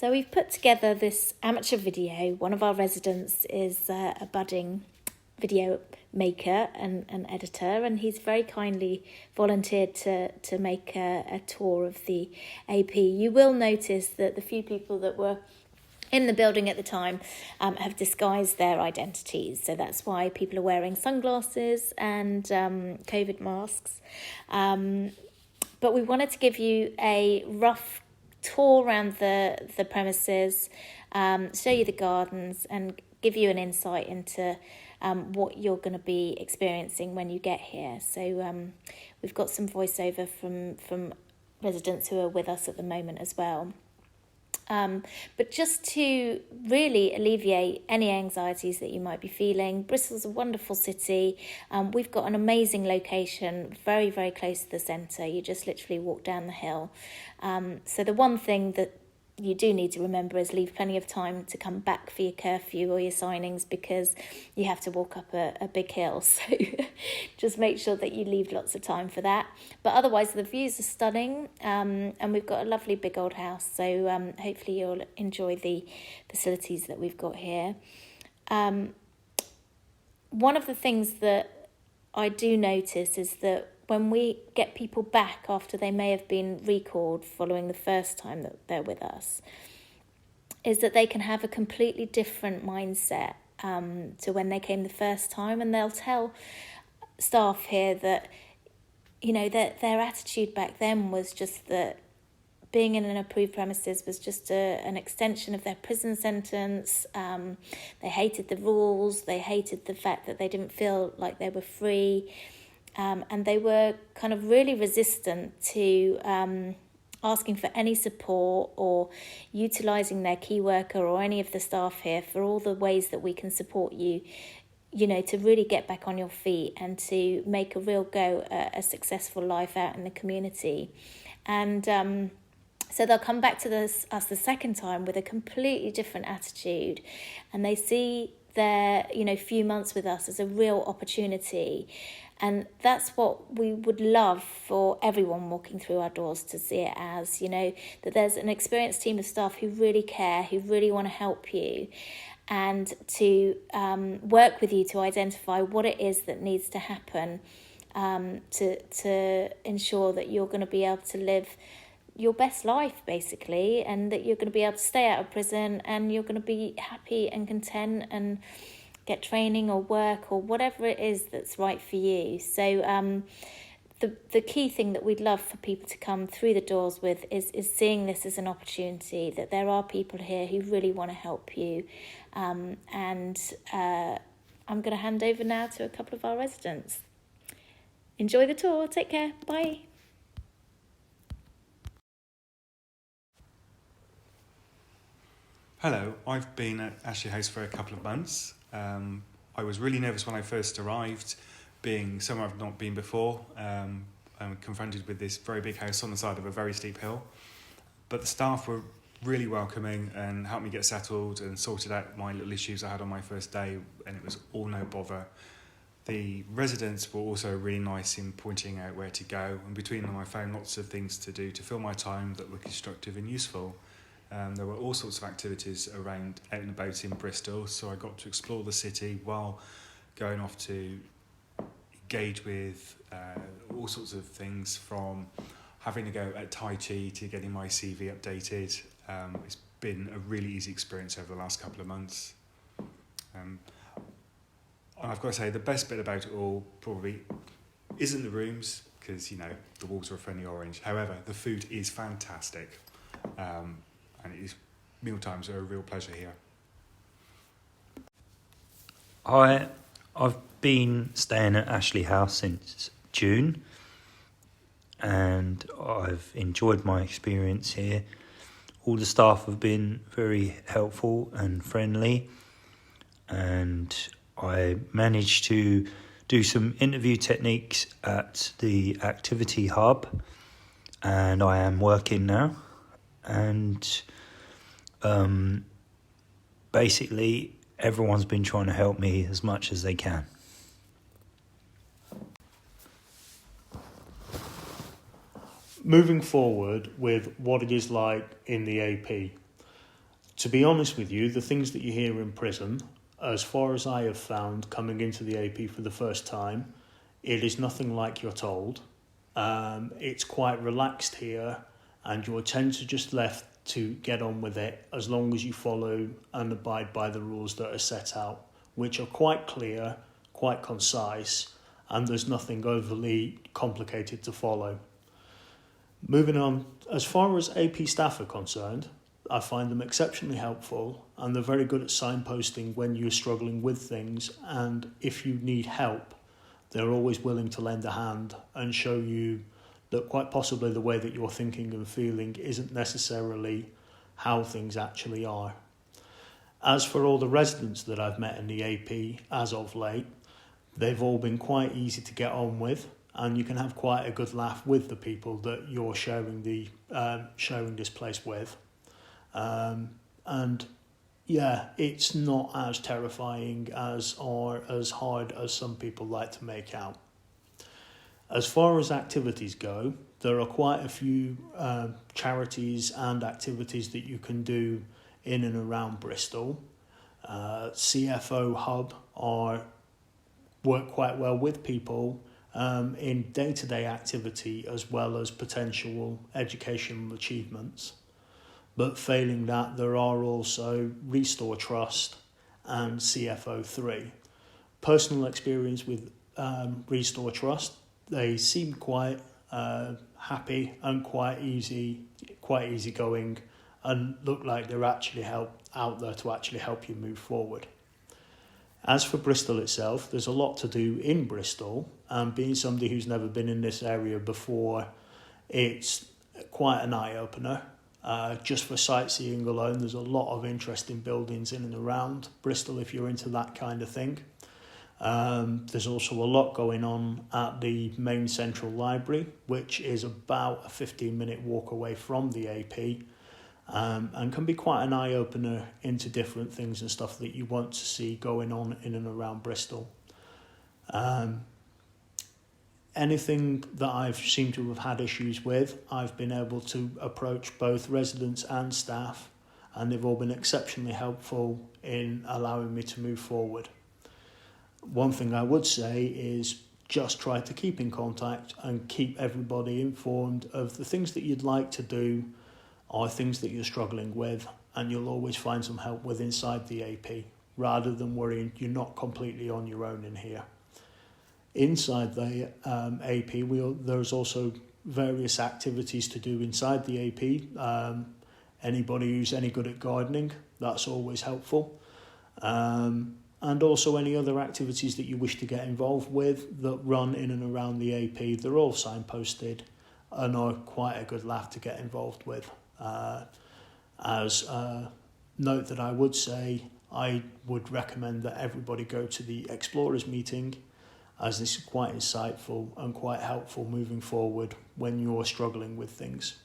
So we've put together this amateur video. One of our residents is a budding video maker and an editor, and he's very kindly volunteered to make a tour of the AP. You will notice that the few people that were in the building at the time have disguised their identities. So that's why people are wearing sunglasses and COVID masks. But we wanted to give you a rough tour around the premises, show you the gardens and give you an insight into what you're going to be experiencing when you get here. So we've got some voiceover from residents who are with us at the moment as well. But just to really alleviate any anxieties that you might be feeling, Bristol's a wonderful city. We've got an amazing location, very, very close to the centre. You just literally walk down the hill. So the one thing that you do need to remember is leave plenty of time to come back for your curfew or your signings, because you have to walk up a big hill. So just make sure that you leave lots of time for that. But otherwise, the views are stunning, and we've got a lovely big old house. So hopefully you'll enjoy the facilities that we've got here. One of the things that I do notice is that when we get people back after they may have been recalled following the first time that they're with us, is that they can have a completely different mindset to when they came the first time. And they'll tell staff here that, you know, that their attitude back then was just that being in an approved premises was just an extension of their prison sentence. They hated the rules. They hated the fact that they didn't feel like they were free. And they were kind of really resistant to asking for any support or utilising their key worker or any of the staff here for all the ways that we can support you, you know, to really get back on your feet and to make a real go at a successful life out in the community. And so they'll come back to us the second time with a completely different attitude, and they see their, you know, few months with us as a real opportunity. And that's what we would love for everyone walking through our doors to see it as, you know, that there's an experienced team of staff who really care, who really want to help you, and to work with you to identify what it is that needs to happen to ensure that you're going to be able to live your best life, basically, and that you're going to be able to stay out of prison and you're going to be happy and content and get training or work or whatever it is that's right for you. So the key thing that we'd love for people to come through the doors with is seeing this as an opportunity, that there are people here who really want to help you. And I'm going to hand over now to a couple of our residents. Enjoy the tour. Take care. Bye. Hello, I've been at Ashley House for a couple of months. I was really nervous when I first arrived, being somewhere I've not been before. I'm confronted with this very big house on the side of a very steep hill. But the staff were really welcoming and helped me get settled and sorted out my little issues I had on my first day, and it was all no bother. The residents were also really nice in pointing out where to go, and between them I found lots of things to do to fill my time that were constructive and useful. There were all sorts of activities around out and about in Bristol, so I got to explore the city while going off to engage with all sorts of things, from having to go at Tai Chi to getting my CV updated. It's been a really easy experience over the last couple of months. And I've got to say, the best bit about it all probably isn't the rooms, because, you know, the walls are a friendly orange. However, the food is fantastic. And meal times are a real pleasure here. Hi, I've been staying at Ashley House since June, and I've enjoyed my experience here. All the staff have been very helpful and friendly, and I managed to do some interview techniques at the activity hub, and I am working now. And basically everyone's been trying to help me as much as they can. Moving forward with what it is like in the AP, To be honest with you, the things that you hear in prison, as far as I have found coming into the AP for the first time, it is nothing like you're told. It's quite relaxed here, and you'll tend to just left to get on with it as long as you follow and abide by the rules that are set out, which are quite clear, quite concise, and there's nothing overly complicated to follow. Moving on, as far as AP staff are concerned, I find them exceptionally helpful, and they're very good at signposting when you're struggling with things, and if you need help, they're always willing to lend a hand and show you that quite possibly the way that you're thinking and feeling isn't necessarily how things actually are. As for all the residents that I've met in the AP as of late, they've all been quite easy to get on with, and you can have quite a good laugh with the people that you're sharing this place with. And yeah, it's not as terrifying or as hard as some people like to make out. As far as activities go, there are quite a few charities and activities that you can do in and around Bristol. CFO Hub work quite well with people in day-to-day activity as well as potential educational achievements. But failing that, there are also Restore Trust and CFO3. Personal experience with Restore Trust, they seem quite happy and quite easygoing, and look like they're actually out there to actually help you move forward. As for Bristol itself, there's a lot to do in Bristol, and being somebody who's never been in this area before, it's quite an eye-opener. Just for sightseeing alone, there's a lot of interesting buildings in and around Bristol if you're into that kind of thing. There's also a lot going on at the main central library, which is about a 15-minute walk away from the AP, and can be quite an eye-opener into different things and stuff that you want to see going on in and around Bristol. Anything that I've seemed to have had issues with, I've been able to approach both residents and staff, and they've all been exceptionally helpful in allowing me to move forward. One thing I would say is just try to keep in contact and keep everybody informed of the things that you'd like to do or things that you're struggling with, and you'll always find some help with inside the AP, rather than worrying you're not completely on your own in here. Inside the AP, there's also various activities to do inside the AP. Anybody who's any good at gardening, that's always helpful. And also any other activities that you wish to get involved with that run in and around the AP, they're all signposted and are quite a good laugh to get involved with. As a note that I would say, I would recommend that everybody go to the Explorers meeting, as this is quite insightful and quite helpful moving forward when you're struggling with things.